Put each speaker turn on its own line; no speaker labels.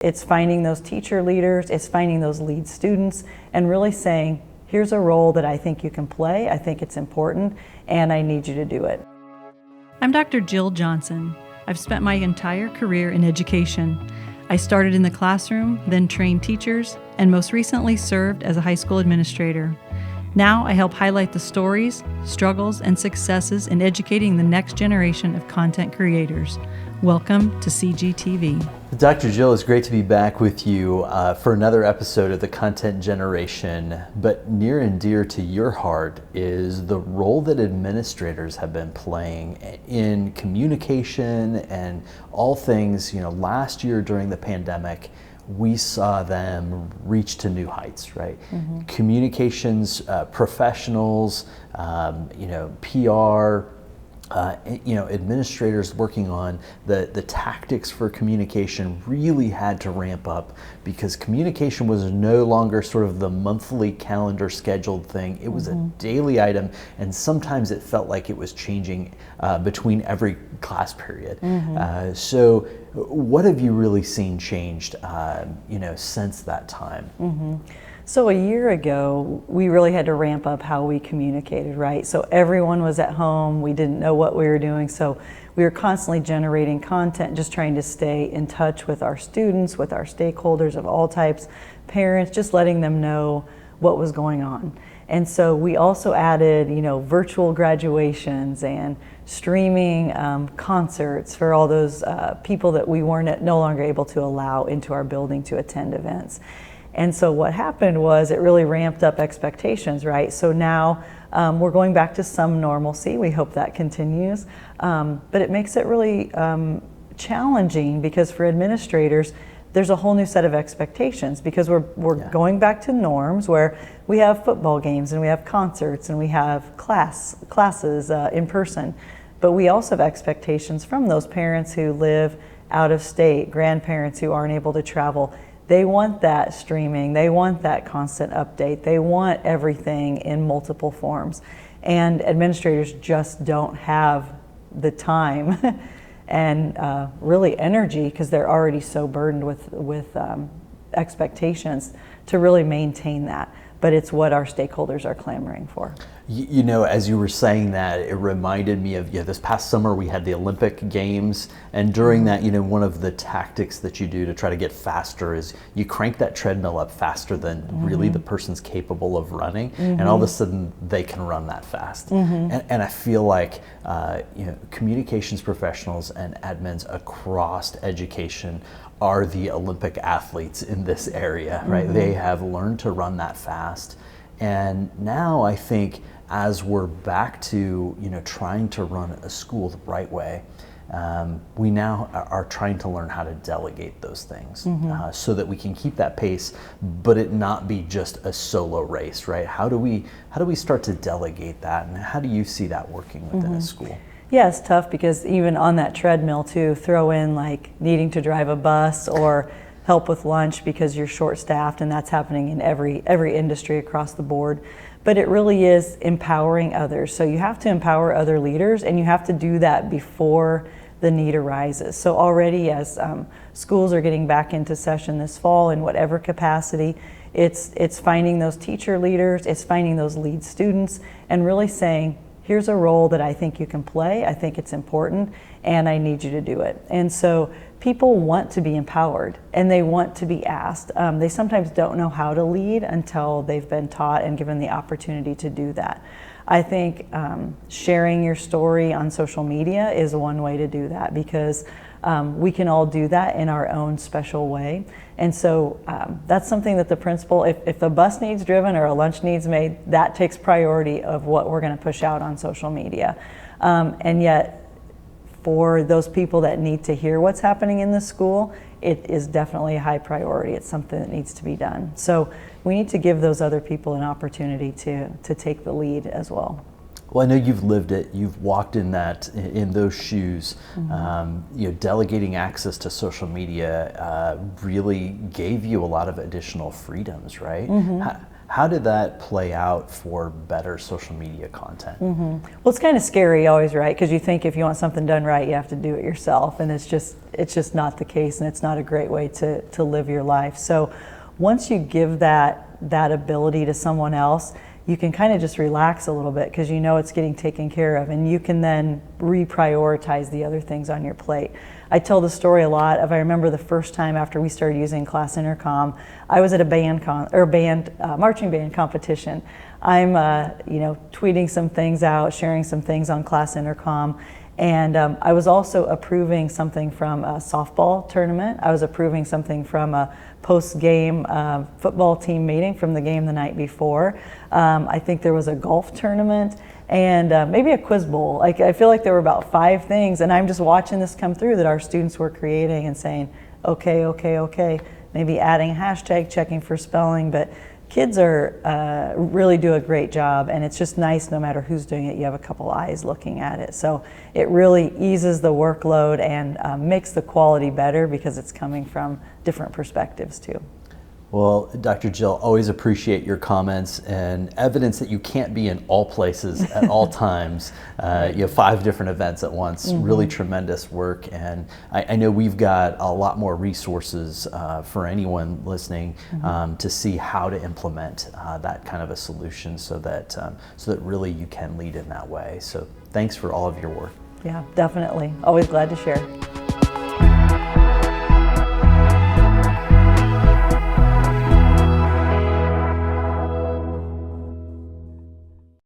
It's finding those teacher leaders, it's finding those lead students, and really saying, here's a role that I think you can play, I think it's important, and I need you to do it.
I'm Dr. Jill Johnson. I've spent my entire career in education. I started in the classroom, then trained teachers, and most recently served as a high school administrator. Now I help highlight the stories, struggles, and successes in educating the next generation of content creators. Welcome to CGTV.
Dr. Jill, it's great to be back with you for another episode of the Content Generation. But near and dear to your heart is the role that administrators have been playing in communication and all things. Last year during the pandemic, we saw them reach to new heights, right? Mm-hmm. Communications professionals, PR, administrators working on the tactics for communication really had to ramp up because communication was no longer sort of the monthly calendar scheduled thing. It was a daily item, and sometimes it felt like it was changing between every class period. So what have you really seen changed, since that time?
So a year ago, we really had to ramp up how we communicated, right? So everyone was at home, we didn't know what we were doing, so we were constantly generating content, just trying to stay in touch with our students, with our stakeholders of all types, parents, just letting them know what was going on. And so we also added, virtual graduations and streaming concerts for all those people that we weren't no longer able to allow into our building to attend events. And so what happened was it really ramped up expectations, right? So now we're going back to some normalcy. We hope that continues. But it makes it really challenging because for administrators, there's a whole new set of expectations because we're going back to norms where we have football games and we have concerts and we have classes in person. But we also have expectations from those parents who live out of state, grandparents who aren't able to travel. They want that streaming, they want that constant update, they want everything in multiple forms. And administrators just don't have the time and really energy because they're already so burdened with expectations to really maintain that. But it's what our stakeholders are clamoring for.
As you were saying that, it reminded me of this past summer we had the Olympic Games, and during that, one of the tactics that you do to try to get faster is you crank that treadmill up faster than really the person's capable of running, and all of a sudden they can run that fast. And I feel like communications professionals and admins across education are the Olympic athletes in this area, right? They have learned to run that fast. And now I think as we're back to, trying to run a school the right way, we now are trying to learn how to delegate those things so that we can keep that pace, but it not be just a solo race, right? How do we start to delegate that, and how do you see that working within a school?
Yeah, it's tough because even on that treadmill too, throw in like needing to drive a bus or help with lunch because you're short-staffed, and that's happening in every industry across the board. But it really is empowering others. So you have to empower other leaders, and you have to do that before the need arises. So already as schools are getting back into session this fall in whatever capacity, it's finding those teacher leaders, it's finding those lead students, and really saying, here's a role that I think you can play, I think it's important, and I need you to do it. And so people want to be empowered and they want to be asked. They sometimes don't know how to lead until they've been taught and given the opportunity to do that. I think sharing your story on social media is one way to do that because we can all do that in our own special way. And so that's something that the principal, if the bus needs driven or a lunch needs made, that takes priority of what we're going to push out on social media. And yet, for those people that need to hear what's happening in the school, it is definitely a high priority. It's something that needs to be done. So we need to give those other people an opportunity to take the lead as well.
Well, I know you've lived it. You've walked in those shoes. Delegating access to social media really gave you a lot of additional freedoms, right? How did that play out for better social media content?
Well, it's kind of scary always, right? Because you think if you want something done right, you have to do it yourself, and it's just not the case, and it's not a great way to live your life. So once you give that ability to someone else, you can kind of just relax a little bit because you know it's getting taken care of, and you can then reprioritize the other things on your plate. I tell the story a lot of, I remember the first time after we started using class intercom, I was at a marching band competition. I'm tweeting some things out, sharing some things on class intercom, and I was also approving something from a softball tournament. I was approving something from a post-game football team meeting from the game the night before. I think there was a golf tournament and maybe a quiz bowl. Like, I feel like there were about 5 things, and I'm just watching this come through that our students were creating and saying, okay, maybe adding a hashtag, checking for spelling, but kids are really do a great job, and it's just nice no matter who's doing it, you have a couple eyes looking at it. So it really eases the workload and makes the quality better because it's coming from different perspectives too.
Well, Dr. Jill, always appreciate your comments and evidence that you can't be in all places at all times. You have 5 different events at once, really tremendous work. And I know we've got a lot more resources for anyone listening to see how to implement that kind of a solution so that really you can lead in that way. So thanks for all of your work.
Yeah, definitely. Always glad to share.